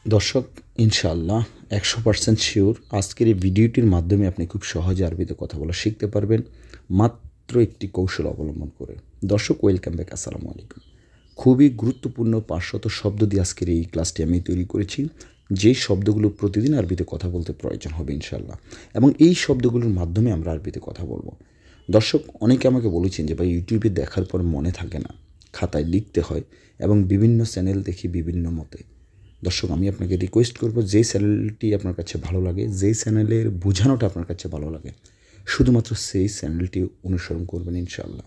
দর্শক, ইনশাআল্লাহ 100% শিওর আজকের এই ভিডিওটির মাধ্যমে আপনি খুব সহজে আরবিতে কথা বলা শিখতে পারবেন মাত্র একটি কৌশল অবলম্বন করে। দর্শক, ওয়েলকাম ব্যাক। আসসালামু আলাইকুম। খুবই গুরুত্বপূর্ণ 500 শব্দ দিয়ে আজকের এই ক্লাসটি আমি তৈরি করেছি, যেই শব্দগুলো প্রতিদিন আরবিতে কথা বলতে প্রয়োজন হবে ইনশাআল্লাহ, এবং এই শব্দগুলোর মাধ্যমে আমরা আরবিতে কথা বলবো। দর্শক, অনেকে আমাকে বলেছেন যে ভাই, ইউটিউবে দেখার পর মনে থাকে না, খাতায় লিখতে হয় এবং বিভিন্ন চ্যানেল দেখি বিভিন্ন মতে। দর্শক, আমি আপনাকে রিকোয়েস্ট করব, যেই চ্যানেলটি আপনার কাছে ভালো লাগে, যেই চ্যানেলের বোঝানোটা আপনার কাছে ভালো লাগে, শুধুমাত্র সেই চ্যানেলটি অনুসরণ করবেন ইনশাআল্লাহ।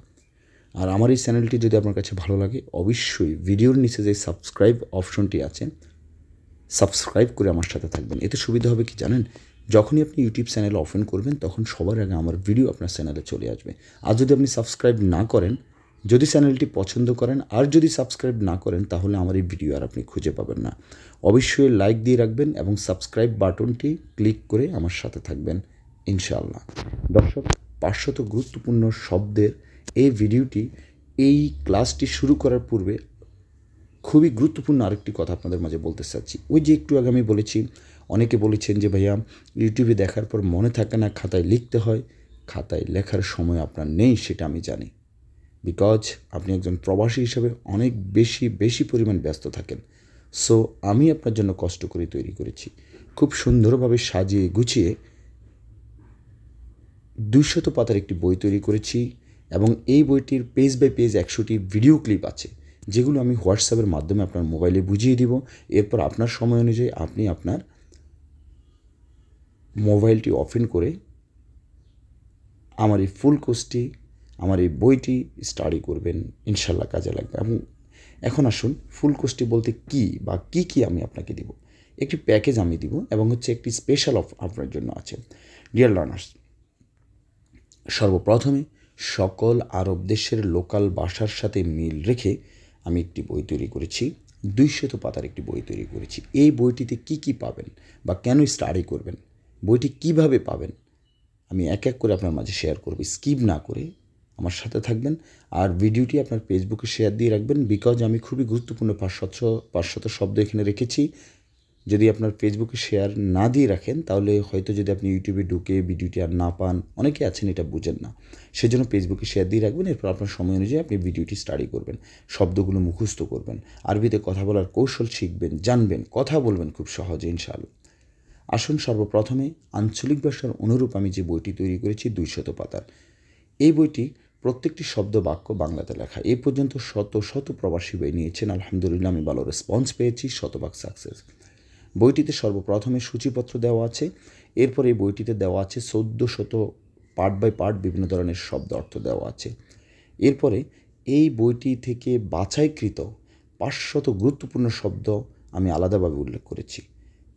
আর আমার এই চ্যানেলটি যদি আপনার কাছে ভালো লাগে, অবশ্যই ভিডিওর নিচে যে সাবস্ক্রাইব অপশনটি আছে, সাবস্ক্রাইব করে আমার সাথে থাকবেন। এতে সুবিধা হবে কি জানেন? যখনই আপনি ইউটিউব চ্যানেল ওপেন করবেন, তখন সবার আগে আমার ভিডিও আপনার চ্যানেলে চলে আসবে। আর যদি আপনি সাবস্ক্রাইব না করেন, যদি চ্যানেলটি পছন্দ করেন আর যদি সাবস্ক্রাইব না করেন, তাহলে আমার এই ভিডিও আর আপনি খুঁজে পাবেন না। অবশ্যই লাইক দিয়ে রাখবেন এবং সাবস্ক্রাইব বাটনটি ক্লিক করে আমার সাথে থাকবেন ইনশাআল্লাহ। দর্শক, 500 গুরুত্বপূর্ণ শব্দের এই ভিডিওটি, এই ক্লাসটি শুরু করার পূর্বে খুবই গুরুত্বপূর্ণ আরেকটি কথা আপনাদের মাঝে বলতে চাচ্ছি। ওই যে একটু আগে আমি বলেছি, অনেকে বলেছেন যে ভাইয়া, ইউটিউবে দেখার পর মনে থাকে না, খাতায় লিখতে হয়। খাতায় লেখার সময় আপনার নেই, সেটা আমি জানি। বিকজ আপনি একজন প্রবাসী হিসাবে অনেক বেশি পরিমাণ ব্যস্ত থাকেন। সো আমি আপনার জন্য কষ্ট করে তৈরি করেছি, খুব সুন্দরভাবে সাজিয়ে গুছিয়ে 200 পাতার একটি বই তৈরি করেছি, এবং এই বইটির পেজ বাই পেজ 100টি ভিডিও ক্লিপ আছে, যেগুলো আমি হোয়াটসঅ্যাপের মাধ্যমে আপনার মোবাইলে বুঝিয়ে দিব। এরপর আপনার সময় অনুযায়ী আপনি আপনার মোবাইলটি ওপেন করে আমার এই ফুল কোর্সটি, আমার এই বইটি স্টাডি করবেন, ইনশাল্লাহ কাজে লাগবে। এবং এখন আসুন, ফুল কোর্সটি বলতে কী বা কী আমি আপনাকে দিব। একটি প্যাকেজ আমি দিব, এবং হচ্ছে একটি স্পেশাল অফ আপনার জন্য আছে। ডিয়ার লার্নার্স, সর্বপ্রথমে সকল আরব দেশের লোকাল ভাষার সাথে মিল রেখে আমি একটি বই তৈরি করেছি, 200 পাতার একটি বই তৈরি করেছি। এই বইটিতে কী পাবেন বা কেন স্টাডি করবেন, বইটি কিভাবে পাবেন, আমি এক এক করে আপনার মাঝে শেয়ার করব। স্কিপ না করে আমার সাথে থাকবেন, আর ভিডিওটি আপনার ফেসবুকে শেয়ার দিয়ে রাখবেন। বিকজ আমি খুবই গুরুত্বপূর্ণ 500 শব্দ এখানে রেখেছি। যদি আপনার ফেসবুকে শেয়ার না দিয়ে রাখেন, তাহলে হয়তো যদি আপনি ইউটিউবে ঢুকে ভিডিওটি আর না পান, অনেকে আছেন এটা বুঝেন না, সেজন্য ফেসবুকে শেয়ার দিয়ে রাখবেন। এরপর আপনার সময় অনুযায়ী আপনি ভিডিওটি স্টাডি করবেন, শব্দগুলো মুখস্থ করবেন, আরবিতে কথা বলার কৌশল শিখবেন, জানবেন, কথা বলবেন খুব সহজে ইনশাআল্লাহ। আসুন, সর্বপ্রথমে আঞ্চলিক ভাষার অনুরূপ আমি যে বইটি তৈরি করেছি 200 পাতার, এই বইটি প্রত্যেকটি শব্দ বাক্য বাংলাতে লেখা। এ পর্যন্ত শত প্রবাসী বই নিয়েছেন, আলহামদুলিল্লাহ আমি ভালো রেসপন্স পেয়েছি, শতভাগ সাকসেস। বইটিতে সর্বপ্রথমে সূচিপত্র দেওয়া আছে, এরপর এই বইটিতে দেওয়া আছে 1400 পার্ট বাই পার্ট বিভিন্ন ধরনের শব্দ অর্থ দেওয়া আছে। এরপরে এই বইটি থেকে বাছাইকৃত 500 গুরুত্বপূর্ণ শব্দ আমি আলাদাভাবে উল্লেখ করেছি।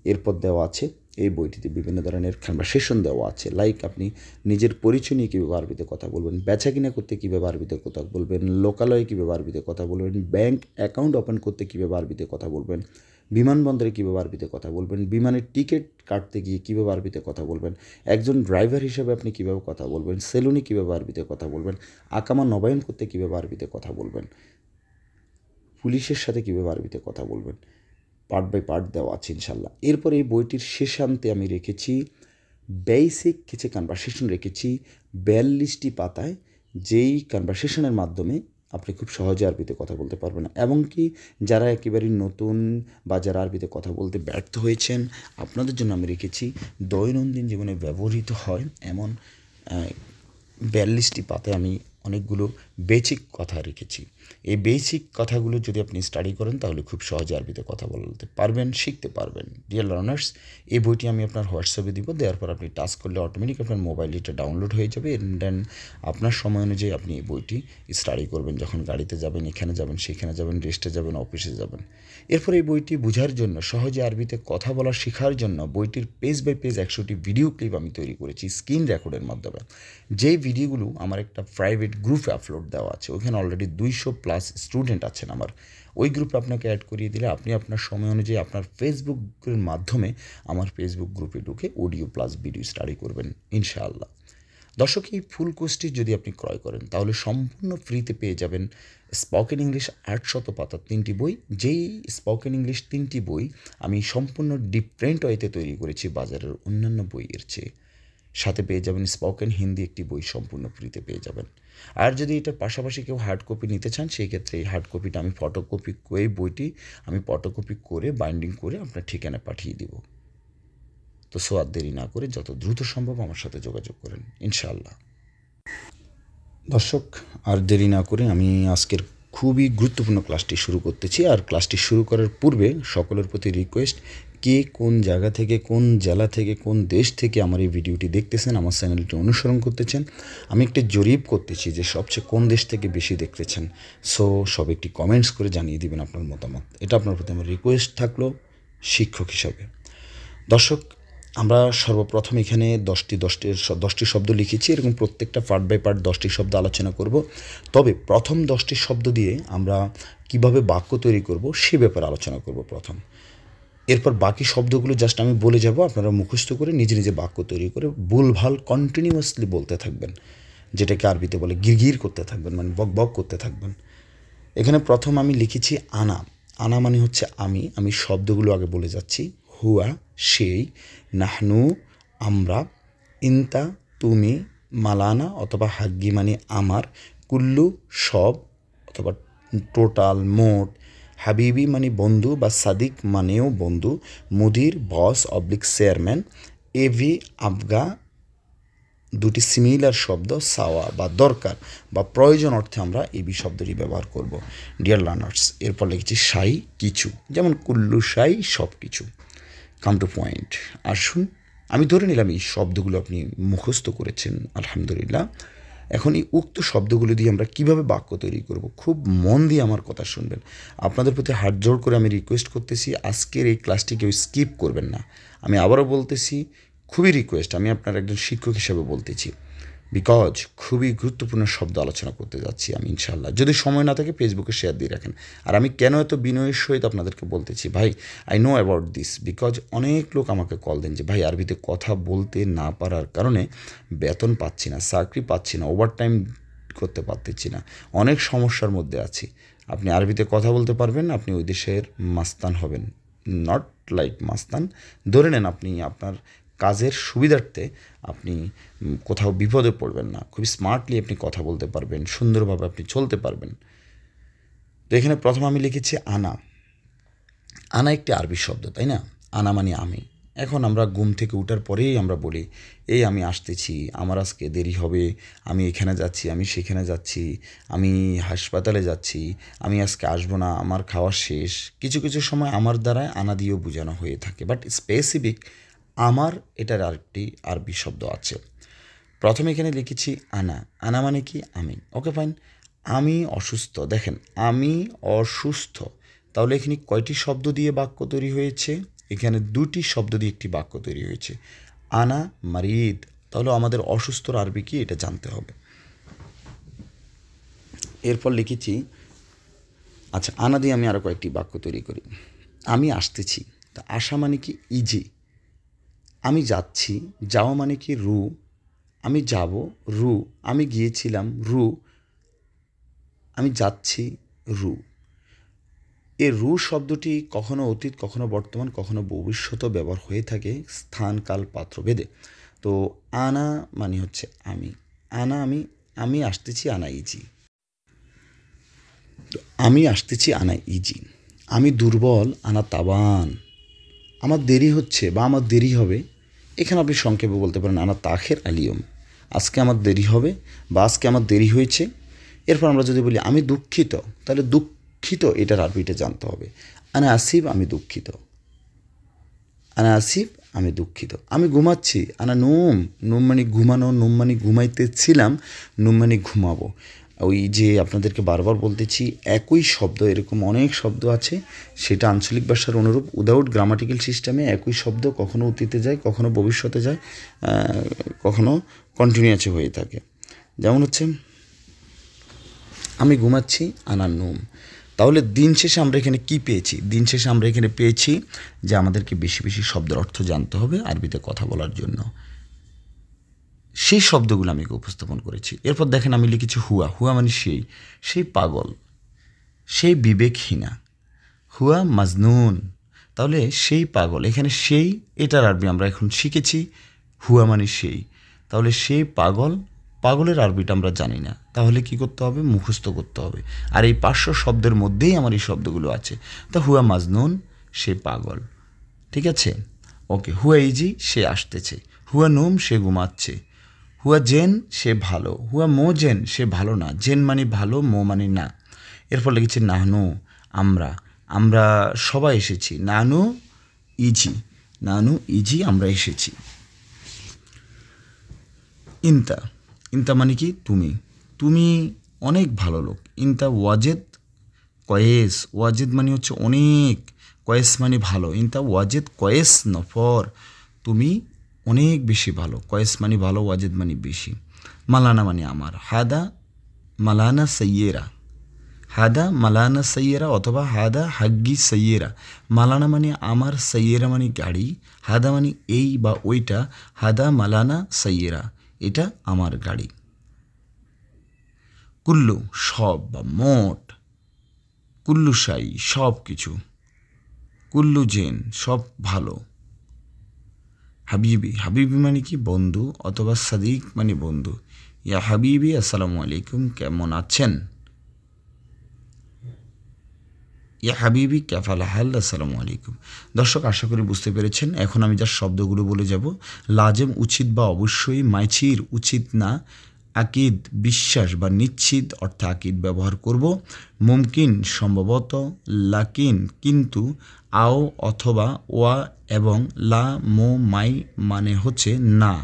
এরপর দেওয়া আছে এই বইটিতে বিভিন্ন ধরনের কনভারসেশন দেওয়া আছে, লাইক আপনি নিজের পরিচয় নিয়ে কীভাবে আরবিতে কথা বলবেন, বেচা কিনা করতে কীভাবে আরবিতে কথা বলবেন, লোকালয়ে কীভাবে আরবিতে কথা বলবেন, ব্যাংক অ্যাকাউন্ট ওপেন করতে কীভাবে আরবিতে কথা বলবেন, বিমানবন্দরে কীভাবে আরবিতে কথা বলবেন, বিমানের টিকিট কাটতে গিয়ে কীভাবে আরবিতে কথা বলবেন, একজন ড্রাইভার হিসেবে আপনি কীভাবে কথা বলবেন, সেলুনে কীভাবে আরবিতে কথা বলবেন, আকামা নবায়ন করতে কীভাবে আরবিতে কথা বলবেন, পুলিশের সাথে কীভাবে আরবিতে কথা বলবেন, পার্ট বাই পার্ট দেওয়া আছে ইনশাল্লাহ। এরপর এই বইটির শেষান্তে আমি রেখেছি বেসিক কিছু কনভারসেশন রেখেছি 42টি পাতায়, যেই কনভারসেশনের মাধ্যমে আপনি খুব সহজে আরবিতে কথা বলতে পারবেন। এমনকি যারা একেবারেই নতুন বা যারা আরবিতে কথা বলতে ব্যর্থ হয়েছেন, আপনাদের জন্য আমি রেখেছি দৈনন্দিন জীবনে ব্যবহৃত হয় এমন 42টি পাতায় আমি অনেকগুলো বেসিক কথা রেখেছি। এই বেসিক কথাগুলো যদি আপনি স্টাডি করেন, তাহলে খুব সহজে আরবিতে কথা বলতে পারবেন, শিখতে পারবেন। ডিয়ার লার্নার্স, এই বইটি আমি আপনার হোয়াটসঅ্যাপে দিব, দেওয়ার পর আপনি টাচ করলে অটোমেটিক আপনার মোবাইলে এটা ডাউনলোড হয়ে যাবে। দেন আপনার সময় অনুযায়ী আপনি এই বইটি স্টাডি করবেন, যখন গাড়িতে যাবেন, এখানে যাবেন, সেখানে যাবেন, রেস্টে যাবেন, অফিসে যাবেন। এরপর এই বইটি বোঝার জন্য, সহজে আরবিতে কথা বলা শেখার জন্য বইটির পেজ বাই পেজ 100টি ভিডিও ক্লিপ আমি তৈরি করেছি স্ক্রিন রেকর্ডের মাধ্যমে। যেই ভিডিওগুলো আমার একটা প্রাইভেট গ্রুপে আপলোড দেওয়া আছে, ওইখানে অলরেডি 200+ স্টুডেন্ট আছেন আমার। ওই গ্রুপে আপনাকে অ্যাড করিয়ে দিলে আপনি আপনার সময় অনুযায়ী আপনার ফেসবুকের মাধ্যমে আমার ফেসবুক গ্রুপে ঢুকে অডিও প্লাস ভিডিও স্টাডি করবেন ইনশাআল্লাহ। দর্শক, এই ফুল কোর্সটি যদি আপনি ক্রয় করেন তাহলে সম্পূর্ণ ফ্রিতে পেয়ে যাবেন স্পোকেন ইংলিশ 800 পাতার 3টি বই। যেই স্পোকেন ইংলিশ 3টি বই আমি সম্পূর্ণ ডিফারেন্ট ওয়েতে তৈরি করেছি বাজারের অন্যান্য বইয়ের চেয়ে। সাথে পেয়ে যাবেন স্পোকেন হিন্দি একটি বই সম্পূর্ণ ফ্রিতে পেয়ে যাবেন। আর যদি এটার পাশাপাশি কেউ হার্ড কপি নিতে চান, সেই ক্ষেত্রে এই হার্ড কপিটা আমি ফটোকপি করে, বইটি আমি ফটোকপি করে বাইন্ডিং করে আপনার ঠিকানায় পাঠিয়ে দিব। তো আর দেরি না করে যত দ্রুত সম্ভব আমার সাথে যোগাযোগ করেন ইনশাআল্লাহ। দর্শক, আর দেরি না করে আমি আজকের খুবই গুরুত্বপূর্ণ ক্লাসটি শুরু করতেছি। আর ক্লাসটি শুরু করার পূর্বে সকলের প্রতি রিকোয়েস্ট, কে কোন জায়গা থেকে, কোন জেলা থেকে, কোন দেশ থেকে আমার এই ভিডিওটি দেখতেছেন, আমার চ্যানেলটি অনুসরণ করতেছেন, আমি একটি জরিপ করতেছি যে সবচেয়ে কোন দেশ থেকে বেশি দেখতেছেন। সব একটি কমেন্টস করে জানিয়ে দিবেন আপনার মতামত। এটা আপনার প্রতি আমার রিকোয়েস্ট থাকলো শিক্ষক হিসাবে। দর্শক, আমরা সর্বপ্রথম এখানে 10টি শব্দ লিখেছি। এরকম প্রত্যেকটা পার্ট বাই পার্ট 10টি শব্দ আলোচনা করব। তবে প্রথম 10টি শব্দ দিয়ে আমরা কিভাবে বাক্য তৈরি করব সে ব্যাপারে আলোচনা করব প্রথম। এরপর বাকি শব্দগুলো জাস্ট আমি বলে যাব, আপনারা মুখস্থ করে নিজে নিজে বাক্য তৈরি করে ভুলভাল কন্টিনিউয়াসলি বলতে থাকবেন, যেটাকে আরবিতে বলে গিরগির করতে থাকবেন, মানে বক বক করতে থাকবেন। এখানে প্রথম আমি লিখেছি আনা। আনা মানে হচ্ছে আমি শব্দগুলো আগে বলে যাচ্ছি। হুয়া সেই, নাহনু আমরা, ইন্তা তুমি, মালানা অথবা হাগ্গি মানে আমার, কুল্লু সব অথবা টোটাল মোট, হাবিবি মানে বন্ধু বা সাদিক মানেও বন্ধু, মুদির বস অবলিক চেয়ারম্যান, এভি আবগা দুটি সিমিলার শব্দ, সাওয়া বা দরকার বা প্রয়োজন অর্থে আমরা এবি শব্দটি ব্যবহার করব। ডিয়ার লার্নার্স, এরপর লিখেছি সাই কিছু, যেমন কুল্লু সাই সব কিছু। কাম টু পয়েন্ট, আসুন আমি ধরে নিলাম এই শব্দগুলো আপনি মুখস্থ করেছেন আলহামদুলিল্লাহ। এখন এই উক্ত শব্দগুলো দিয়ে আমরা কিভাবে বাক্য তৈরি করব, খুব মন দিয়ে আমার কথা শুনবেন। আপনাদের প্রতি হাত জোড় করে আমি রিকোয়েস্ট করতেছি, আজকের এই ক্লাসটি কেউ স্কিপ করবেন না। আমি আবারও বলতেছি, খুবই রিকোয়েস্ট, আমি আপনার একজন শিক্ষক হিসেবে বলতেছি, বিকজ খুবই গুরুত্বপূর্ণ শব্দ আলোচনা করতে যাচ্ছি আমি ইনশাআল্লাহ। যদি সময় না থাকে ফেসবুকে শেয়ার দিয়ে রাখেন। আর আমি কেন এত বিনয়ের সহিত আপনাদেরকে বলতেছি, ভাই I know about this, because অনেক লোক আমাকে কল দেন যে ভাই আরবিতে কথা বলতে না পারার কারণে বেতন পাচ্ছি না, চাকরি পাচ্ছি না, ওভারটাইম করতে পারতেছি না, অনেক সমস্যার মধ্যে আছি। আপনি আরবিতে কথা বলতে পারবেন, আপনি ওই দেশের মাস্তান হবেন, নট লাইক মাস্তান। ধরে নেন আপনি আপনার কাজের সুবিধার্থে আপনি কোথাও বিপদে পড়বেন না, খুবই স্মার্টলি আপনি কথা বলতে পারবেন, সুন্দরভাবে আপনি চলতে পারবেন। তো এখানে প্রথম আমি লিখেছি আনা। আনা একটি আরবি শব্দ, তাই না? আনা মানে আমি। এখন আমরা ঘুম থেকে ওঠার পরেই আমরা বলি, এই আমি আসতেছি, আমার আজকে দেরি হবে, আমি এখানে যাচ্ছি, আমি সেখানে যাচ্ছি, আমি হাসপাতালে যাচ্ছি, আমি আজকে আসবো না, আমার খাওয়া শেষ। কিছু কিছু সময় আমার দ্বারায় আনা দিয়েও বোঝানো হয়ে থাকে, বাট স্পেসিফিক আমার এটার আরেকটি আরবি শব্দ আছে। প্রথমে এখানে লিখেছি আনা। আনা মানে কি? আমি। Okay fine. আমি অসুস্থ। দেখেন, আমি অসুস্থ, তাহলে এখানে কয়টি শব্দ দিয়ে বাক্য তৈরি হয়েছে? এখানে 2টি শব্দ দিয়ে একটি বাক্য তৈরি হয়েছে। আনা মারিদ, তাহলে আমাদের অসুস্থর আরবি কি এটা জানতে হবে। এরপর লিখেছি, আচ্ছা আনা দিয়ে আমি আরও কয়েকটি বাক্য তৈরি করি। আমি আসতেছি, তা আসা মানে কি? ইজি। আমি যাচ্ছি, যাওয়া মানে কি? রু। আমি যাব, রু। আমি গিয়েছিলাম, রু। আমি যাচ্ছি, রু। এই রু শব্দটি কখনো অতীত, কখনো বর্তমান, কখনো ভবিষ্যতেও ব্যবহার হয়ে থাকে স্থান কাল পাত্র ভেদে। তো আনা মানে হচ্ছে আমি। আনা আমি আসতেছি, আনা ইজি। তো আমি আসতেছি, আনা ইজি। আমি দুর্বল, আনা তাবান। আমার দেরি হচ্ছে বা আমার দেরি হবে, এখানে আপনি সংক্ষেপে বলতে পারেন আনা তাখের আলিয়ম। আজকে আমার দেরি হবে বা আজকে আমার দেরি হয়েছে। এরপর আমরা যদি বলি আমি দুঃখিত, তাহলে দুঃখিত এটার আরবিটা জানতে হবে। আনা আসিফ, আমি দুঃখিত। আনা আসিফ, আমি দুঃখিত। আমি ঘুমাচ্ছি, আনা নুম। নুম মানে ঘুমানো, নুম মানে ঘুমাইতেছিলাম, নুম মানে ঘুমাবো। ওই যে আপনাদেরকে বারবার বলতেছি, একই শব্দ এরকম অনেক শব্দ আছে, সেটা আঞ্চলিক ভাষার অনুরূপ উইদাউট গ্রামাটিক্যাল সিস্টেমে একই শব্দ কখনো অতীতে যায়, কখনো ভবিষ্যতে যায়, কখনো কন্টিনিউয়াসে হয়ে থাকে। যেমন হচ্ছে আমি ঘুমাচ্ছি, আনা নুম। তাহলে দিন শেষে আমরা এখানে কি পেয়েছি? দিন শেষে আমরা এখানে পেয়েছি যে আমাদেরকে বেশি বেশি শব্দের অর্থ জানতে হবে আরবিতে কথা বলার জন্য। সেই শব্দগুলো আমি উপস্থাপন করেছি। এরপর দেখেন আমি লিখেছি হুয়া। হুয়া মানে সেই পাগল, সেই বিবেকহীনা। হুয়া মাজনুন, তাহলে সেই পাগল, এখানে সেই এটার আরবি আমরা এখন শিখেছি হুয়া মানে সেই। তাহলে সেই পাগল, পাগলের আরবিটা আমরা জানি না, তাহলে কি করতে হবে? মুখস্থ করতে হবে। আর এই 500 শব্দের মধ্যেই আমার এই শব্দগুলো আছে। তা হুয়া মাজনুন, সে পাগল, ঠিক আছে? ওকে। হুয়া ইজি, সে আসতেছে। হুয়া নোম, সে ঘুমাচ্ছে। হুয়া জেন, সে ভালো। হুয়া মো জেন, সে ভালো না। জেন মানে ভালো, মো মানে না। এরপর লিখেছি নাহনু, আমরা, আমরা সবাই এসেছি। নানু ইজি, নানু ইজি, আমরা এসেছি। ইন্তা, ইন্তা মানে কি? তুমি, তুমি অনেক ভালো লোক। ইন্তা ওয়াজেদ কয়েস, ওয়াজেদ মানে হচ্ছে অনেক, কয়েস মানে ভালো। ইন্তা ওয়াজেদ কয়েস নফর, তুমি অনেক বেশি ভালো। কয়েস মানে ভালো, ওয়াজেদ মানে বেশি। মালানা মানে আমার। হাদা মালানা সৈয়েরা, হাদা মালানা সৈয়েরা অথবা হাদা হাগ্গি সৈয়েরা। মালানা মানে আমার, সৈয়েরা মানে গাড়ি। হাদা মানে এই বা ওইটা। হাদা মালানা সৈয়েরা, এটা আমার গাড়ি। কুল্লু সব বা মোট। কুল্লু শাই সব কিছু। কুল্লু জেন সব ভালো। হাবিবি, হাবিবি মানে কি? বন্ধু, অথবা সাদিক মানে বন্ধু। ইয়া হাবিবি আসসালামু আলাইকুম, কেমন আছেন? ইয়া হাবিবি ক্যাফাল হাল, আসসালামু আলাইকুম। দর্শক, আশা করি বুঝতে পেরেছেন। এখন আমি যার শব্দগুলো বলে যাব। লাজেম উচিত বা অবশ্যই, মাইচির উচিত না, আকিদ বিশ্বাস বা নিশ্চিত অর্থে আকিদ ব্যবহার করব। মুমকিন সম্ভবত, লাকিন কিন্তু, আও অথবা, ওয়া এবং, লা মো মাই মানে হচ্ছে না,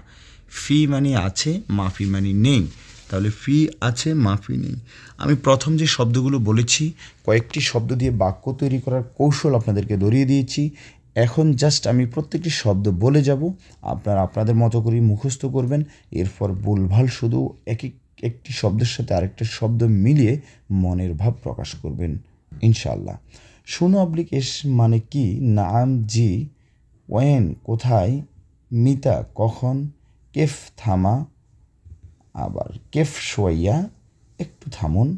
ফি মানে আছে, মাফি মানে নেই। তাহলে ফি আছে, মাফি নেই। আমি প্রথম যে শব্দগুলো বলেছি, কয়েকটি শব্দ দিয়ে বাক্য তৈরি করার কৌশল আপনাদেরকে ধরিয়ে দিয়েছি। এখন জাস্ট আমি প্রত্যেকটি শব্দ বলে যাব, আপনারা আপনাদের মতো করেই মুখস্থ করবেন। এরপর ভুলভাল শুধু একটি শব্দের সাথে আরেকটা শব্দ মিলিয়ে মনের ভাব প্রকাশ করবেন ইনশাআল্লাহ। শুনো অবলিক এস মানে কি? নাম জি। ওয়েন কোথায়? মিতা কখন? কেফ থামা, আবার কেফ শোয়াইয়া একটু থামুন।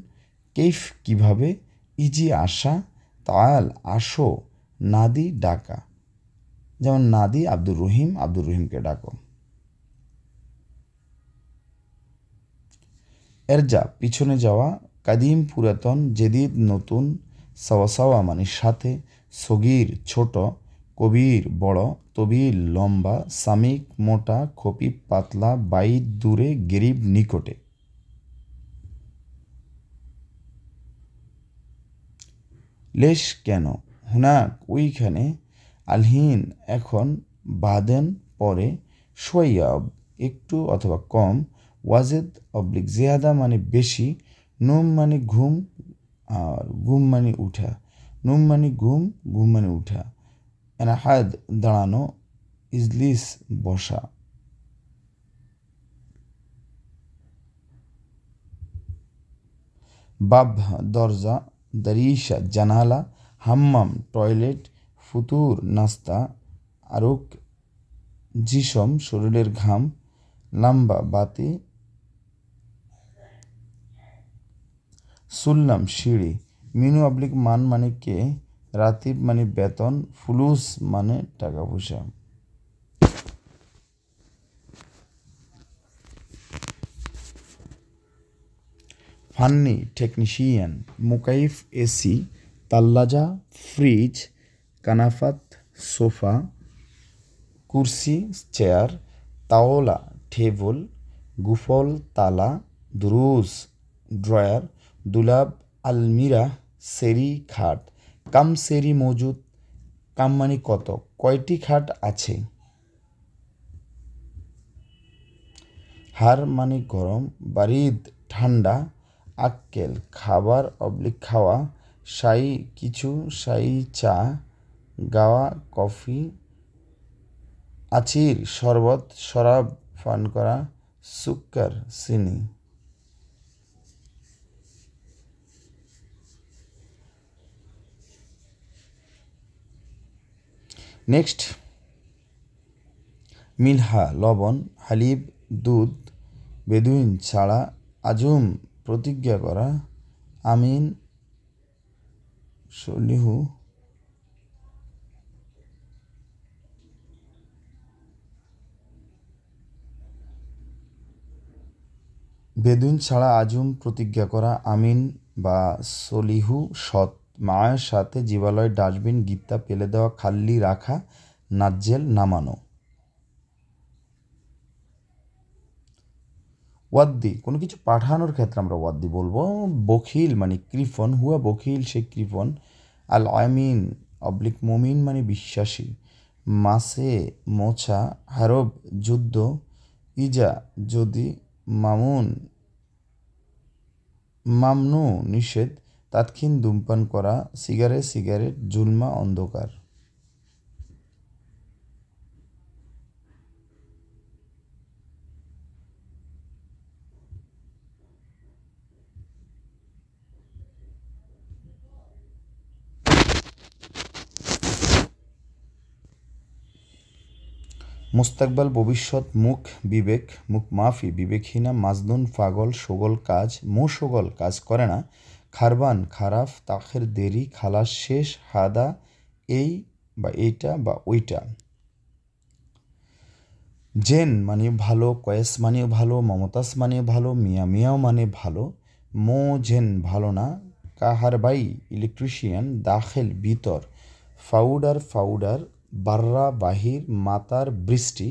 কেফ কিভাবে? ইজি আসা। তাল আসো। নাদি ডাকা, যেমন নাদি আব্দুর রহিম, আব্দুর রহিমকে ডাকো। এরজা পিছনে যাওয়া। কাদিম পুরাতন, জেদিদ নতুন। সাওয়া সাওয়া মানে সাথে। সগির ছোট। কবির বড়। তবিল লম্বা। সামিক মোটা। খফিফ পাতলা। বাইদ দূরে। গরিব নিকটে। লেশ কেন? হুনাক ওইখানে। আলহিন এখন। বাদেন পরে। সোয়া একটু অথবা কম। ওয়াজেদ অবলিক জিয়াদা মানে বেশি। নুম মানে ঘুম, আর গুম মানে উঠা। নুম মানে ঘুম, ঘুম মানে উঠা। এনাহাদ দাঁড়ানো। ইজলিস বসা। বাব দরজা। দারিশা জানালা। হাম্মাম টয়লেট। ফুতুর নাস্তা। আরুক জিসম শরীরের ঘাম। লাম্বা বাতি। সুল্লাম সিঁড়ি। মিনু অবলিক মান মানে কে? রাতিব মানে বেতন। ফুলুস মানে টাকা পয়সা। ফান্নি টেকনিশিয়ান। মুকাইফ এসি। তাল্লাজা ফ্রিজ। কানাফাত সোফা। কুরসি চেয়ার। তাওলা টেবল। গুফল তালা। দুরুস ড্রয়ার। দুলাব আলমিরা। সেরি খাট। কাম সেরি মজুদ। কাম মানে কত? কয়টি খাট আছে? হার মানে গরম। বারিদ ঠান্ডা। আক্কেল খাবার অবলিক খাওয়া। শাই কিছু। শাই চা। গাওয়া কফি। আচির শরবত। শরাব পান করা। সুক্কার চিনি। নেক্সট, মিলহা লবণ। হালিব দুধ, বেদুইন ছাড়া আজম প্রতিজ্ঞা করা, আমিন, সলিহু, বেদুইন ছাড়া আজম প্রতিজ্ঞা করা, আমিন বা সলিহু, সৎ, মায়ের সাথে জীবালয়, ডাস্টবিন, গীতা ফেলে দেওয়া, খাল্লি রাখা, নাজ্জেল, নামানো। ওয়াদ্দি, কোনো কিছু পাঠানোর ক্ষেত্রে আমরা ওয়াদ্দি বলবো। বখিল মানে কৃপণ, হুয়া বখিল সে কৃপণ। আল আমিন অবলিক মুমিন মানে বিশ্বাসী। মাসে মোছা, হারব যুদ্ধ, ইজা যদি, মামুন মামনু নিষেধ, তাৎক্ষীণ ধূমপান করা, সিগারেট, জুলমা অন্ধকার। মুস্তাকবাল ভবিষ্যৎ, মুখ বিবেক, মুখ মাফি বিবেকহীনা, মাজনুন পাগল, সগল কাজ, সগল কাজ করে না, খারবান খারাপ, তাখের দেরি, খালাস শেষ, হাদা এই বা এইটা বা ওইটা। জেন মানে ভালো, কয়েস মানে ভালো, মমতাজ মানে ভালো, মিয়াও মানে ভালো, জেন ভালো না, কাহারবাই ইলেকট্রিশিয়ান, দাখেল ভিতর, ফাউডার বাররা বাহির, মাতার বৃষ্টি,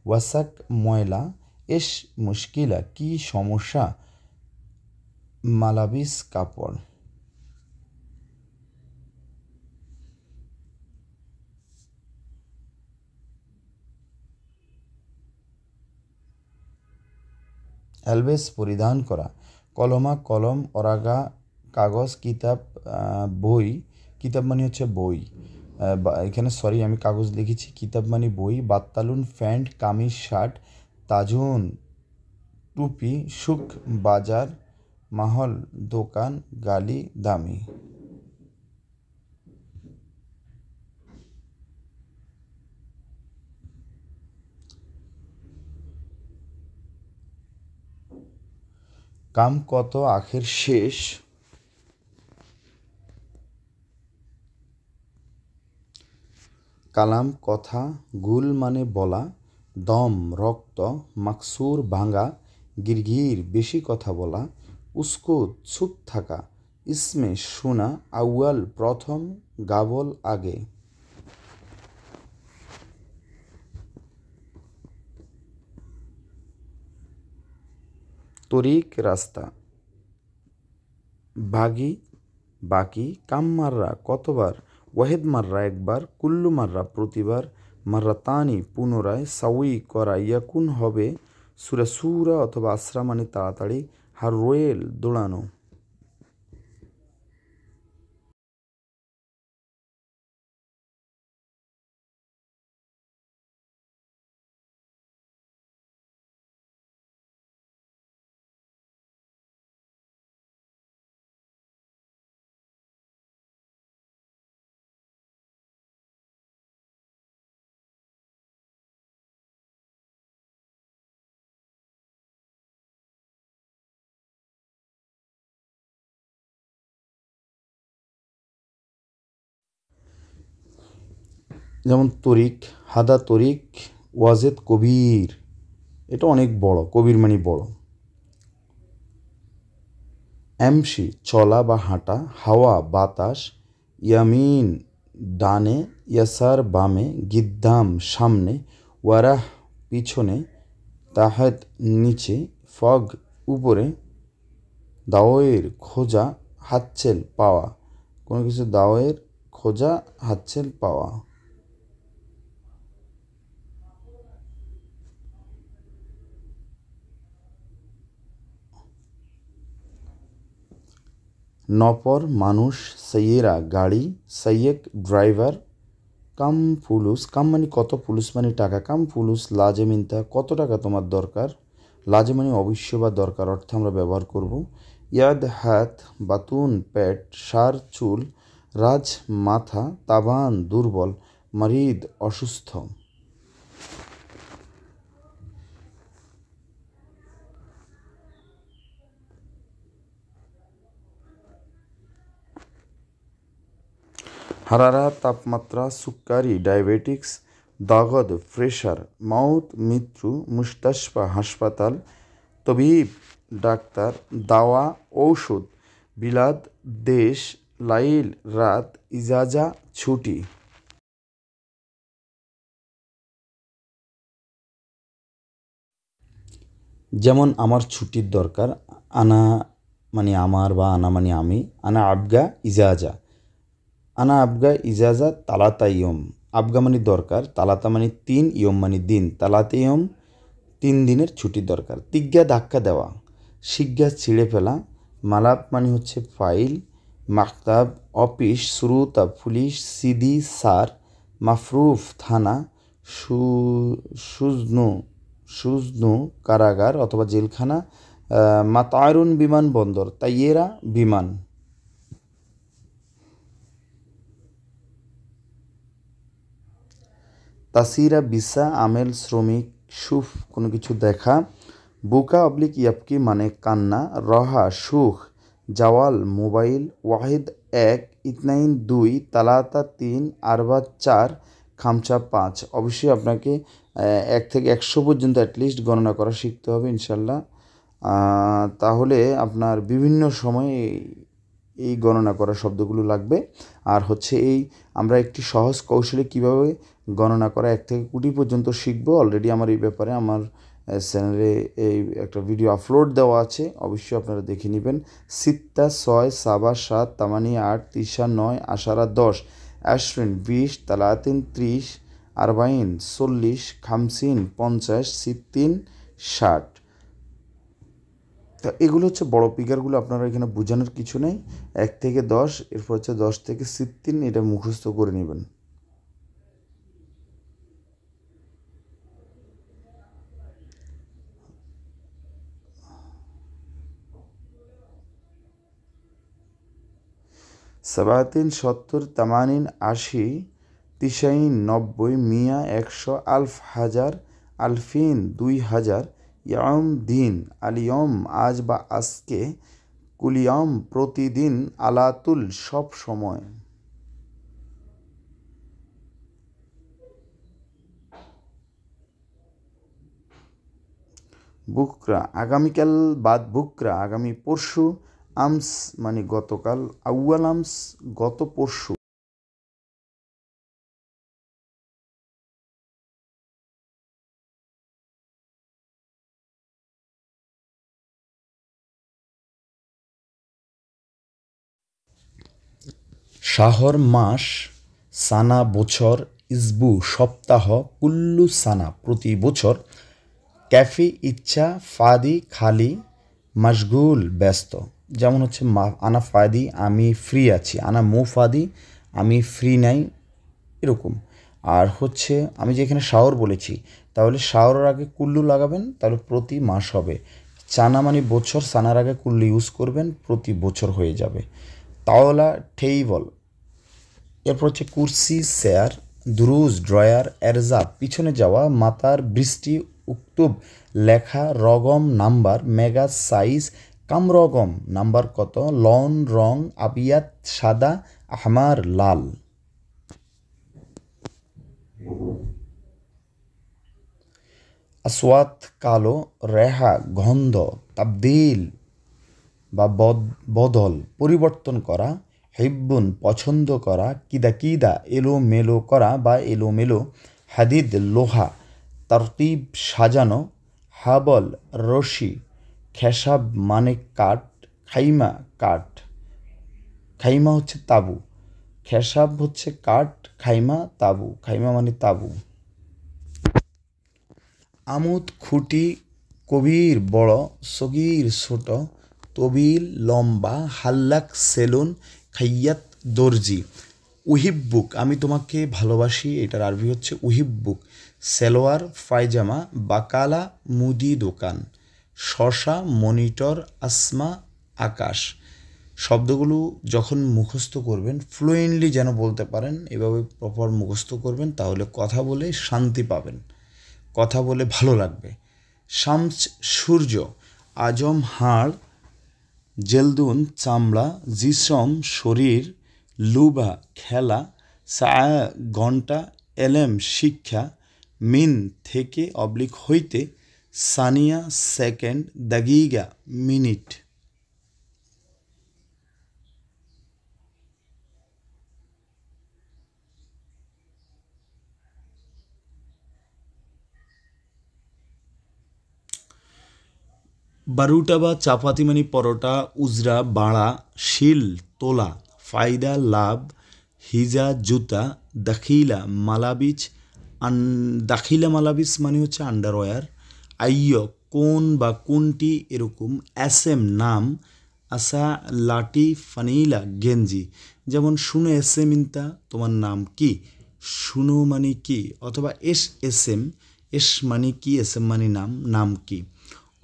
ওয়াসাক ময়লা, এস মুশকিলা কি সমস্যা, মালাবিস কাপড়। অ্যালবেস পরিধান করা, কলমা কলম, অরাগা কাগজ, কিতাব বই, কিতাব মানে হচ্ছে বই, এখানে সরি আমি কাগজ লিখেছি, কিতাব মানে বই, বাত্তালুন প্যান্ট, কামিজ শার্ট, তাজুন টুপি, সুখ বাজার, মাহল দোকান, গালি দামি। কাম কত আখের শেষ, কালাম কথা, গুল মানে বলা, দম রক্ত, মাকসুর ভাঙা, গিরগির বেশি কথা বলা, উস্কুত চুপ থাকা, ইসমে শোনা, আউয়াল প্রথম, গাবল আগে। তরিক রাস্তা, বাগি বাকি, কাম মাররা কতবার, ওয়াহেদ মাররা একবার, কুল্লু মাররা প্রতিবার, মাররাতানি পুনরায়, সাউই করা, ইয়াকুন হবে, সুরা অথবা আসরা মানে তাড়াতাড়ি, হার রোয়েল দৌড়ানো। যেমন তরিক, হাদা তরিক, ওয়াজেদ কবির, এটা অনেক বড়, কবির মানে বড়। এমসি চলা বা হাঁটা, হাওয়া বাতাস, ইয়ামিন ডানে, ইয়াসার বামে, গিদ্দাম সামনে, ওয়ারাহ পিছনে, তাহাত নিচে, ফগ উপরে, দাওয়ের খোঁজা, হাতছেল পাওয়া, কোনো কিছু দাওয়ের খোঁজা, হাতছেল পাওয়া। নপর মানুষ, সৈয়েরা গাড়ি, সৈয়ক ড্রাইভার, কাম ফুলুস, কাম মানে কত, ফুলুস মানে টাকা, কাম ফুলুস লাজেমিনতা কত টাকা তোমার দরকার, লাজে মানে অবশ্য বা দরকার অর্থে আমরা ব্যবহার করব। ইয়াদ হাত, বাতুন পেট, সার চুল, রাজ মাথা, তাবান দুর্বল, মারিদ অসুস্থ। হারারা তাপমাত্রা, সুক্কারি ডায়াবেটিক্স, দাগদ প্রেশার, মাউত মৃত্যু, মুস্তাশফা হাসপাতাল, তবিব ডাক্তার, দাওয়া ঔষধ, বিলাদ দেশ, লাইল রাত, ইজাজা ছুটি। যেমন আমার ছুটির দরকার, আনা মানে আমার বা আনা মানে আমি, আনা আবগা ইজাজা, আনা আবগা ইজাজা তালাতা ইয়ম। আবগা মানে দরকার, তালাতা মানে 3, ইয়ম মানে দিন, তালাতে ইয়ম 3 দিনের ছুটির দরকার। তিজ্ঞা ধাক্কা দেওয়া, শিজ্ঞা ছিঁড়ে ফেলা, মালাপ মানে হচ্ছে ফাইল, মাকতাব অফিস, সুরুতা পুলিশ, সিদি সার, মাফরুফ থানা, সুজনু সুজনু কারাগার অথবা জেলখানা, মাতায়রুন বিমানবন্দর, তাইয়েরা বিমান। তাসিরা বিসা আমেল শ্রমিক, সুফ কোনো কিছু দেখা, বুকা অবলিক ইয়াবকি মানে কান্না, রহা সুখ, জাওয়াল মোবাইল, ওয়াহিদ 1, ইতনাইন 2, তালাতা 3, আরবা 4, খামচা 5। অবশ্যই আপনাকে 1 থেকে 100 পর্যন্ত অ্যাটলিস্ট গণনা করা শিখতে হবে ইনশাল্লাহ। তাহলে আপনার বিভিন্ন সময়ে এই গণনা করা শব্দগুলো লাগবে। আর হচ্ছে আমরা একটি সহজ কৌশলে কিভাবে গণনা করা 1 থেকে 20 পর্যন্ত শিখবো। অলরেডি আমার এই ব্যাপারে আমার চ্যানেলে এই একটা ভিডিও আপলোড দেওয়া আছে, অবশ্যই আপনারা দেখে নেবেন। 6, 6, 7, 7, 8, 8, 9, 9, 10, 20, 20, 30, 30, 40, 40, 50, 50, 60, 60। তো এগুলো হচ্ছে বড় ফিগারগুলো, আপনারা এখানে বোঝানোর কিছু নেই। 1 থেকে 10, এরপর হচ্ছে 10 থেকে 60, এটা মুখস্থ করে নেবেন। সাবাতিন 70, 80, 80, 90, 90, মিয়া 100, আলফ হাজার, আলফিন 2000, ইয়াম দিন, আলিয়ম আজ বা আজকে, কুলিয়ম প্রতিদিন, আলাতুল সব সময়। বুকরা আগামীকাল, বাদ বুকরা আগামী পরশু, আমস মানে গতকাল, আউয়াল আমস গত পরশু। শাহর মাস, সানা বছর, ইসবু সপ্তাহ, কুল্লু সানা প্রতি বছর, ক্যাফি ইচ্ছা, ফাদি খালি, মাশগুল ব্যস্ত। যেমন হচ্ছে আনা ফাদি আমি ফ্রি আছি, আনা ফাদি আমি ফ্রি নাই, এরকম। আর হচ্ছে আমি যেখানে শাওর বলেছি, তাহলে শাওরের আগে কুল্লু লাগাবেন, তাহলে প্রতি মাস হবে। চানা মানে বছর, সানার আগে কুল্লু ইউজ করবেন, প্রতি বছর হয়ে যাবে। তাওলা টেইবল, এরপর হচ্ছে কুরসি চেয়ার, দুরুজ ড্রয়ার, এরজাব পিছনে যাওয়া, মাতার বৃষ্টি, উক্তুব লেখা, রগম নাম্বার, মেগা সাইজ, কামরগম নাম্বার কত, লন রং, আবিয়াত সাদা, আহমার লাল। আসওয়াত কালো, রেহা গন্ধ, তাবদিল বা বদল পরিবর্তন করা, হিব্বুন পছন্দ করা, কিদা কিদা এলোমেলো করা বা এলোমেলো, হাদিদ লোহা, তারতিব সাজানো, হাবল রশি, খেসাব মানে কাঠ, খাইমা কাঠ, খাইমা হচ্ছে তাবু, খেসাব হচ্ছে কাঠ, খাইমা তাবু, খাইমা মানে তাবু। আমুদ খুঁটি, কবির বড়, সগির ছোট, তবিল লম্বা, হাল্লাক সেলুন, খাইয়াত দর্জি। উহিব্বুক আমি তোমাকে ভালোবাসি, এটার আরবি হচ্ছে উহিব্বুক, সেলোয়ার পায়জামা, বাকালা মুদি দোকান, শশা মনিটর, আসমা আকাশ। শব্দগুলো যখন মুখস্থ করবেন ফ্লুয়েন্টলি যেন বলতে পারেন, এভাবে প্রপার মুখস্থ করবেন, তাহলে কথা বলে শান্তি পাবেন, কথা বলে ভালো লাগবে। শামস সূর্য, আজম হাড়, জেলদুন চামড়া, জিসম শরীর, লুবা খেলা, সা ঘন্টা, এলেম শিক্ষা, মিন থেকে অবলিক হইতে, সানিয়া সেকেন্ড, দাগিগা মিনিট। বারুটা বা চাপাতি মানে পরোটা, উজরা বাড়া, শিল তোলা, ফায়দা লাভ, হিজা জুতা, দাখিলা মালাবিজ, দাখিলা মালাবিজ মানে হচ্ছে আন্ডারওয়্যার, আইয় কোন বা কোনটি এরকম, এসএম নাম, আসা লাটি ফানিলা গেঞ্জি। যেমন শুনো এসএম ইনতা, তোমার নাম কি, শুনো মানে কি, অথবা এসএম, এস মানে কি, এসএম মানে নাম, নাম কি।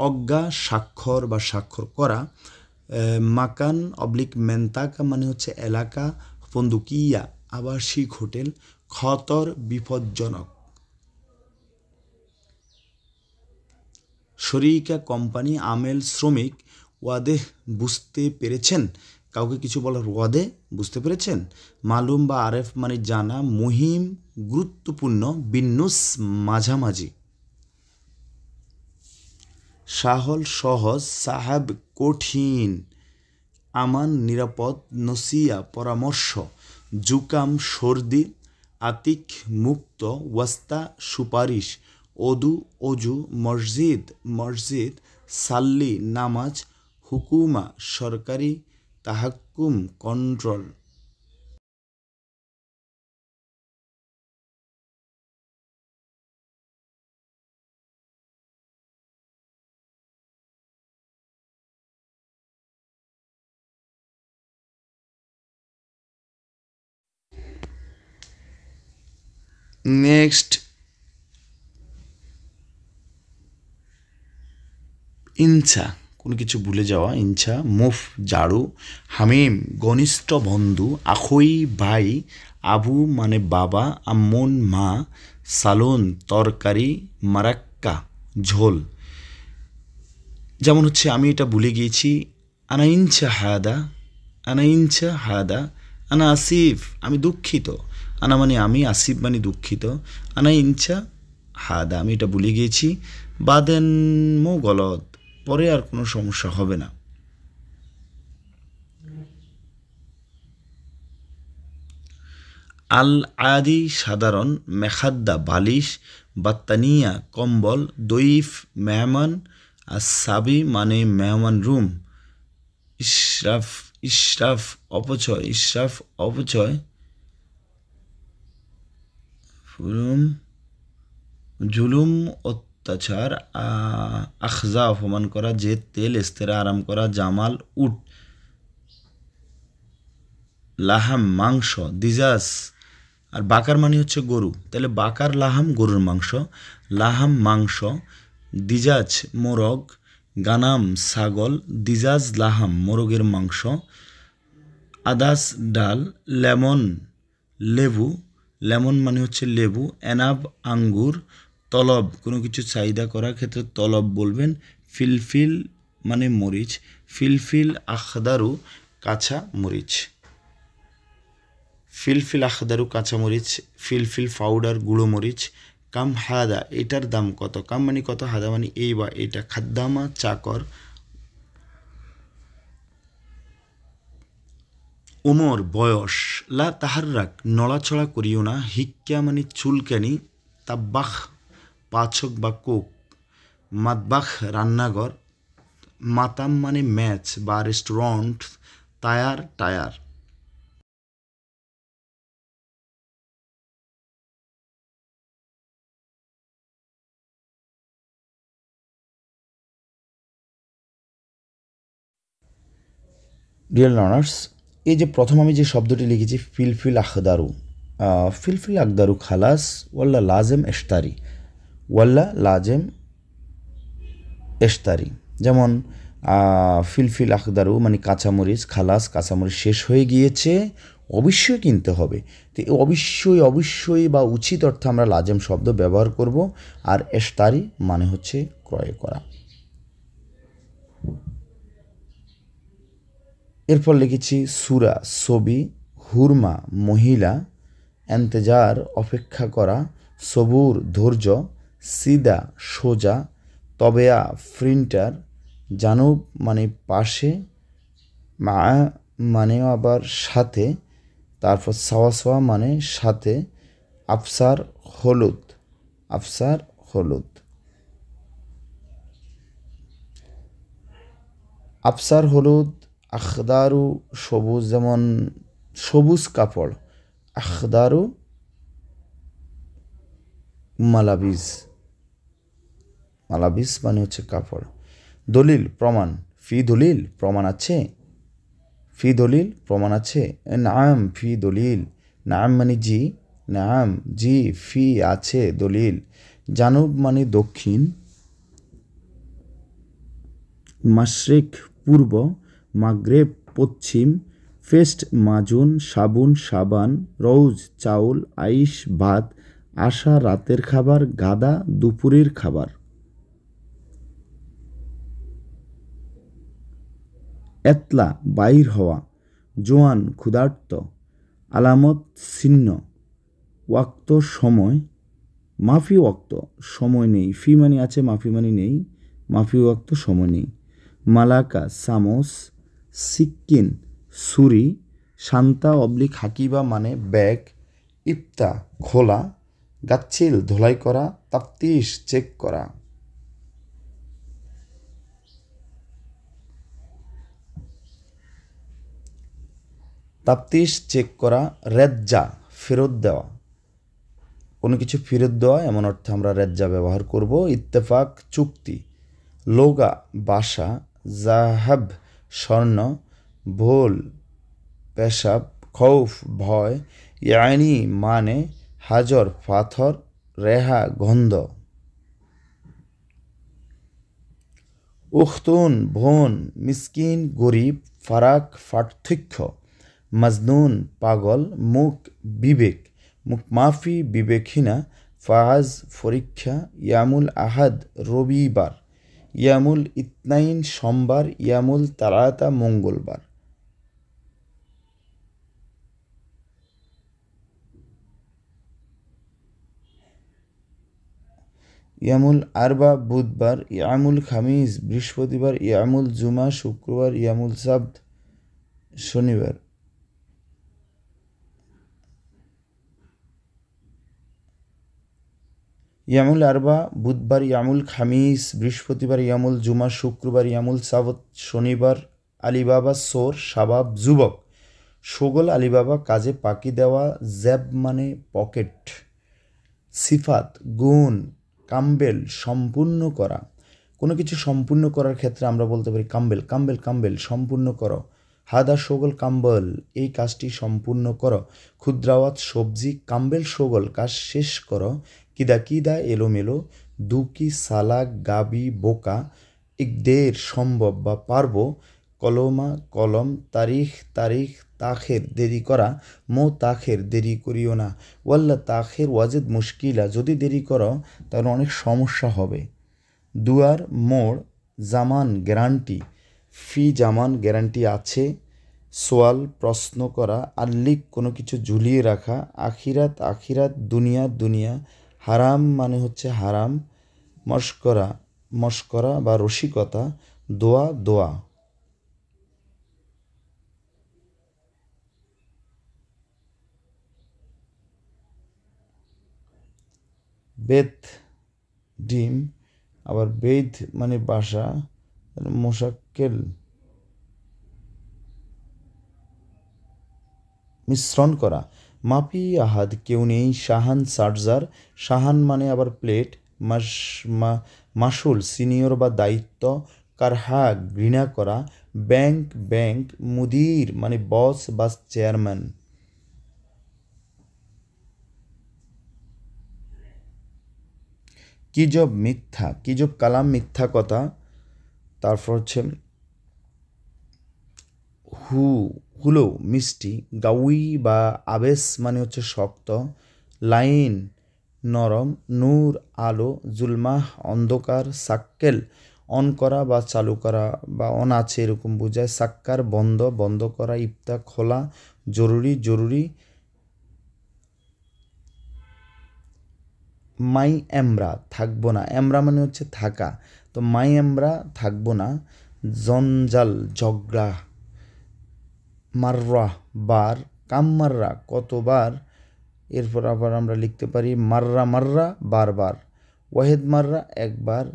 অজ্ঞা স্বাক্ষর বা স্বাক্ষর করা, মাকান অবলিক মেন্তাকা মানে হচ্ছে এলাকা, ফন্দুকিয়া আবাসিক হোটেল, খতর বিপজ্জনক। শরিকা কোম্পানি, আমেল শ্রমিক, ওয়াদেহ বুঝতে পেরেছেন, কাউকে কিছু বলার ওয়াদে বুঝতে পেরেছেন। মালুম বা আরেফ মানে জানা, মুহিম গুরুত্বপূর্ণ, বিন্নুস মাঝামাঝি। সাহল সহজ, সাহাব কঠিন, আমান নিরাপদ, নসিয়া পরামর্শ, জুকাম সর্দি, আতিক মুক্ত, ওয়াস্তা সুপারিশ, অদু অজু, মসজিদ মসজিদ, সাল্লি নামাজ, হুকুমা সরকারি, তাহাক্কুম কন্ট্রোল। নেক্সট, ইনছা কোনো কিছু ভুলে যাওয়া, ইনছা। মুফ জাড়ু, হামিম ঘনিষ্ঠ বন্ধু, আখই ভাই, আবু মানে বাবা, আম্মুন মা, সালুন তরকারি, মারাক্কা ঝোল। যেমন হচ্ছে আমি এটা ভুলে গিয়েছি, আনা ইনছা হাদা, আনা ইনছা হাদা, আনা আসিফ আমি দুঃখিত, আনা মানে আমি, আসিফ মানে দুঃখিত, আনা ইনছা হাদা আমি এটা ভুলে গিয়েছি। বাদেন মো গলত, পরে আর কোনো সমস্যা হবে না। আল আদি সাধারণ, মেখাদ্দা বালিশ, বাত্তানিয়া কম্বল, দইফ মেহমান, আর সাবি মানে মেহমান রুম। ইশরাফ ইশরাফ অপচয়, ইশরাফ অপচয়, ফুরুম জুলুম অত্যাচার, আখজা অপমান করা, যে তেল ইস্তেরা আরাম করা, জামাল উট, লাহাম মাংস, দিজাস আর বাকার মানে হচ্ছে গরু, তাহলে বাকার লাহাম গরুর মাংস, লাহাম মাংস, দিজাজ মোরগ, গানাম ছাগল, দিজাজ লাহাম মোরগের মাংস, আদাস ডাল, লেমন লেবু, লেমন মানে হচ্ছে লেবু, এনাব আঙ্গুর, তলব কোনো কিছু চাহিদা করার ক্ষেত্রে তলব বলবেন, ফিলফিল মানে মরিচ, ফিলফিল আখদারু কাঁচা মরিচ, ফিলফিল আখদারু কাঁচামরিচ, ফিলফিল পাউডার গুঁড়ো মরিচ। কাম হাদা এটার দাম কত, কাম মানে কত, হাদা মানে এই বা এটা, খাদ্দামা চাকর। ওমর বয়স, লা তাহার্রাক নড়াচড়া করিও না, হিক্কা মানে চুলকানি, তাব্বাখ পাচক বা কোক, মাতবাখ রান্নাঘর, মাতাম মানে ম্যাচ বা restaurant, tyre tyre. Dear learners, এই যে প্রথম আমি যে শব্দটি লিখেছি ফিলফিল আখদারু, ফিলফিল আকদারু খালাস, ওয়াল্লা লাজেম এশতারি, ওয়াল্লা লাজেম এশতারি। যেমন ফিলফিল আখদারু মানে কাঁচামরিচ, খালাস কাঁচামরিচ শেষ হয়ে গিয়েছে, অবশ্যই কিনতে হবে। তো অবশ্যই অবশ্যই বা উচিত অর্থে আমরা লাজেম শব্দ ব্যবহার করব, আর এশতারি মানে হচ্ছে ক্রয় করা। এরপর লিখেছি সুরা ছবি, হুরমা মহিলা, এন্তেজার অপেক্ষা করা, সবুর ধৈর্য, সিদা সোজা, তবেয়া প্রিন্টার, জানুব মানে পাশে, মা মানে আবার সাথে, তারপর সাওয়া সাওয়া মানে সাথে, আফসার হলুদ, আফসার হলুদ। আফসার হলুদ, আখদারু সবুজ, যেমন সবুজ কাপড়, আখদারু মালাবিজ, মালাবিজ মানে হচ্ছে কাপড়। দলিল প্রমাণ, ফি দলিল প্রমাণ আছে, ফি দলিল প্রমাণ আছে, নাম ফি দলিল, নাম মানে জি, নাম জি ফি আছে দলিল। জানুব মানে দক্ষিণ, মাশরিক পূর্ব, মাগরেব পশ্চিম, ফেস্ট মাজুন সাবুন সাবান, রৌজ চাউল, আইশ ভাত, আশা রাতের খাবার, গাদা দুপুরের খাবার। এতলা বাইর হওয়া, জোয়ান ক্ষুধার্ত, আলামত চিহ্ন, ওয়াক্ত সময়, মাফি ওয়াক্ত সময় নেই, ফি মানে আছে মাফি মানে নেই, মাফি ওয়াক্ত সময় নেই। মালাকা চামচ, সিক্কিন ছুরি, শান্তা অবলিক হাকিবা মানে ব্যাগ, ইফতা খোলা, গাচ্ছিল ধোলাই করা, তাফতিশ চেক করা। তাফতিশ চেক করা, রেজ্জা ফেরত দেওয়া, কোনো কিছু ফেরত দেওয়া এমন অর্থে আমরা রেজ্জা ব্যবহার করব। ইত্তেফাক চুক্তি, লোগা বাসা, জাহাব স্বর্ণ, ভোল পেশাব, খৌফ ভয়, ইয়ানি মানে হাজর পাথর, রেহা গন্ধ। উখতুন বোন, মিসকিন গরিব, ফারাক পার্থক্য, মজনুন পাগল, মুখ বিবেক, মুখ মাফি বিবেকহীনা, ফাজ পরীক্ষা, ইয়ামুল আহাদ রবিবার, ইয়ামুল ইতনাইন সোমবার, ইয়ামুল তালাতা মঙ্গলবার। ইয়ামুল আরবা বুধবার, ইয়ামুল খামিজ বৃহস্পতিবার, ইয়ামুল জুমা শুক্রবার, ইয়ামুল সাবত শনিবার। ইয়ামুল আরবা বুধবার, ইয়ামুল খামিস বৃহস্পতিবার, ইয়ামুল জুমা শুক্রবার, ইয়ামুল সাবত শনিবার। আলিবাবা সোর শাবাব যুবক, শোগল আলিবাবা কাজে পাকি দেওয়া, জ্যাব মানে পকেট। সিফাত গুণ, কাম্বেল সম্পূর্ণ করা, কোনো কিছু সম্পূর্ণ করার ক্ষেত্রে আমরা বলতে পারি কাম্বেল কাম্বেল কাম্বেল সম্পূর্ণ করো। হাদা শোগল কাম্বল এই কাজটি সম্পূর্ণ করো। ক্ষুদ্রাওয়াত সবজি, কাম্বেল শোগল কাজ শেষ করো। কিদা কিদা এলোমেলো, দুকি সালাক গাবি বোকা, ইকদের সম্ভব বা পারবো। কলমা কলম, তারিখ তারিখ, তাখের দেরি করা, মো তাখের দেরি করিও না। ওয়াল্লা তাখের ওয়াজেদ মুশকিলা যদি দেরি করো তাহলে অনেক সমস্যা হবে। দুয়ার মোড়, জামান গ্যারান্টি, ফি জামান গ্যারান্টি আছে। সোয়াল প্রশ্ন করা, আল্লিক কোনো কিছু ঝুলিয়ে রাখা। আখিরাত আখিরাত, দুনিয়া দুনিয়া। হারাম মানে হচ্ছে হারাম। মস্করা মস্করা বা রসিকতা। দোয়া দোয়া। বেত ডিম, আবার বেদ মানে বাসা, মোশাক্কেল মিশ্রণ করা। মাপি আহাদ কেউ নেই। শাহান সার্জার, শাহান মানে আবার প্লেট। মাসুল সিনিয়র বা দায়িত্ব। কারহা ঘৃণা করা। ব্যাংক ব্যাংক, মুদির মানে বস বা চেয়ারম্যান। কিজব মিথ্যা, কিজব কালাম মিথ্যা কথা। তারপর হচ্ছে হুলো মিষ্টি। গাউই বা আবেস মানে হচ্ছে শক্ত। লাইন নরম। নূর আলো। জুলমাহ অন্ধকার। সাক্কেল অন করা বা চালু করা বা অন আছে এরকম বোঝায়। সাক্কার বন্ধ বন্ধ করা। ইফতা খোলা। জরুরি জরুরি। মাই এমরা থাকবো না, এমরা মানে হচ্ছে থাকা, তো মাই এমরা থাকবো না। জঞ্জাল ঝগড়া, মাররা বার, কাম মাররা কতবার, এরপর আবার আমরা লিখতে পারি মাররা মাররা বারবার, ওয়াহেদ মাররা একবার,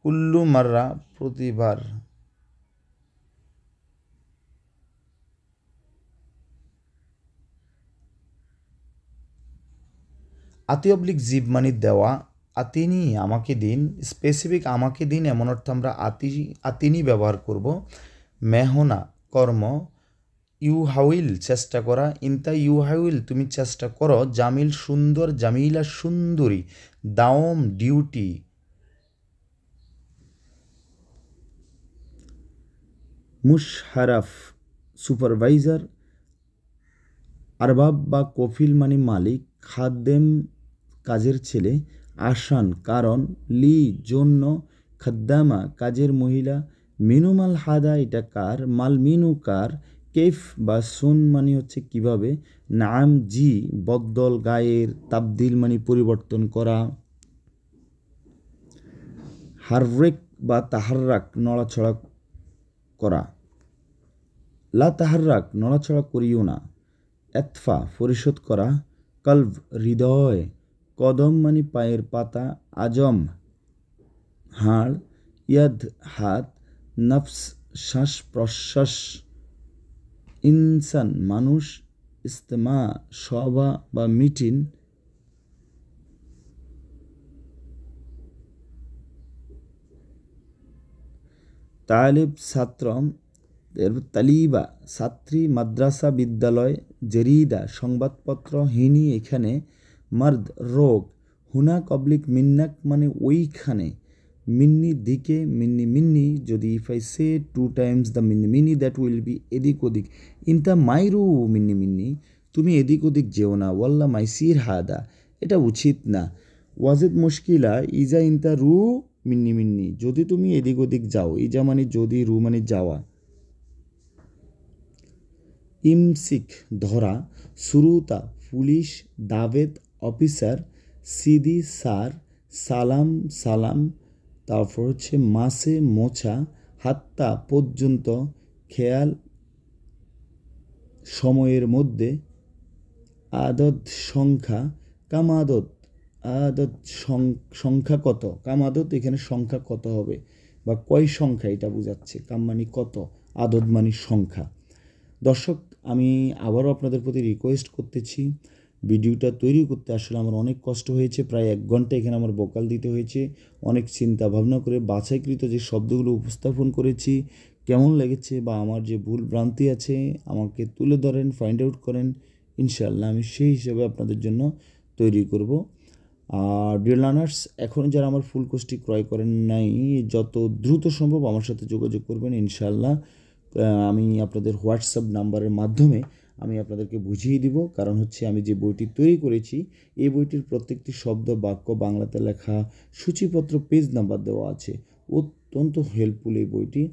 কুল্লু মাররা প্রতিবার। আতি অবলিক জীব মানে দেওয়া, আতিনি আমাকে দিন, স্পেসিফিক আমাকে দিন এমন অর্থ আমরা আতিনি ব্যবহার করব। মেহনা কর্ম, ইউ হাউইল চেষ্টা করা, ইনতা ইউ হাউইল তুমি চেষ্টা করো, জামিল সুন্দর, জামিলা সুন্দরী, দাওম ডিউটি, মুশহারাফ সুপারভাইজার, আরবাব বা কফিল মানে মালিক, খাদ্দেম কাজের ছেলে, আসান কারণ, লি জন্য, খাদ্দামা কাজের মহিলা, মিনুমাল হাদা এটা কার, মাল মিনু কার, কেফ বা সুন মানে হচ্ছে কিভাবে, নাম জি বদল গায়ের, তাবদিল মানে পরিবর্তন করা, হাররেক বা তাহাররাক নড়াচড়া করা, লা তাহাররাক নড়াচড়া করিও না, এতফা পরিশোধ করা, কলভ হৃদয়, কদম মানে পায়ের পাতা, আজম হাড়, ইয়াদ হাত, নফস শ্বাস প্রশ্বাস, ইনসান মানুষ, ইস্তেমা সভা বা মিটিং, তালিব ছাত্র, তালিবা ছাত্রী, মাদ্রাসা বিদ্যালয়, জেরিদা সংবাদপত্র, হিনি এখানে, মার্দ রোগ, হুনাক অবলিক মিন্নাক মানে ওইখানে, মিন্নি দিকে, মিন্নি মিন্নি যদি if I say 2 times the মিন্নি মিন্নি দ্যাট উইল বি এদিক ওদিক, ইনতা মাইরু মিন্নি মিন্নি তুমি এদিক ওদিক যেও না, ওয়াল্লা মাইসির হাদা এটা উচিত না, ওয়াজেদ মুশকিলা ইজা ইনতা রু মিন্নি মিন্নি যদি তুমি এদিক ওদিক যাও, ইজা মানে যদি, রু মানে যাওয়া, ইমসিক ধরা, সুরুতা পুলিশ, দাভেদ অফিসার, সিদি স্যার, সালাম সালাম, তারপর হচ্ছে মাসে মোছা, হাত্তা পর্যন্ত, খেয়াল সময়ের মধ্যে, আদত সংখ্যা, কামাদত আদত সংখ্যা কত, কামাদত এখানে সংখ্যা কত হবে বা কয় সংখ্যা এটা বোঝাচ্ছে, কাম মানে কত, আদত মানে সংখ্যা। দর্শক আমি আবারও আপনাদের প্রতি রিকোয়েস্ট করতেছি, ভিডিওটা তৈরি করতে আসলে আমার অনেক কষ্ট হয়েছে, প্রায় 1 ঘন্টা এখানে আমার ভোকাল দিতে হয়েছে, অনেক চিন্তা ভাবনা করে বাছাইকৃত যে শব্দগুলো উপস্থাপন করেছি, কেমন লেগেছে বা আমার যে ভুল ভ্রান্তি আছে আমাকে তুলে ধরেন, ফাইন্ড আউট করেন, ইনশাআল্লাহ আমি সেই হিসেবে আপনাদের জন্য তৈরি করব। আর ডিয়ার লার্নার্স, এখন যারা আমার ফুল কোর্সটি ক্রয় করেন নাই, যত দ্রুত সম্ভব আমার সাথে যোগাযোগ করবেন, ইনশাআল্লাহ আমি আপনাদের হোয়াটসঅ্যাপ নাম্বারের মাধ্যমে আমি আপনাদেরকে বুঝিয়ে দিব, কারণ হচ্ছে আমি যে বইটি তৈরি করেছি এই বইটির প্রত্যেকটি শব্দ বাক্য বাংলাতে লেখা, সূচিপত্র পেজ নাম্বার দেওয়া আছে, অত্যন্ত হেল্পফুল এই বইটি,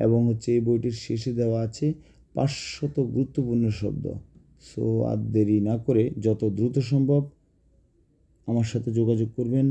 এবং হচ্ছে এই বইটির শেষে দেওয়া আছে 500 গুরুত্বপূর্ণ শব্দ। সো আর দেরি না করে যত দ্রুত সম্ভব আমার সাথে যোগাযোগ করবেন।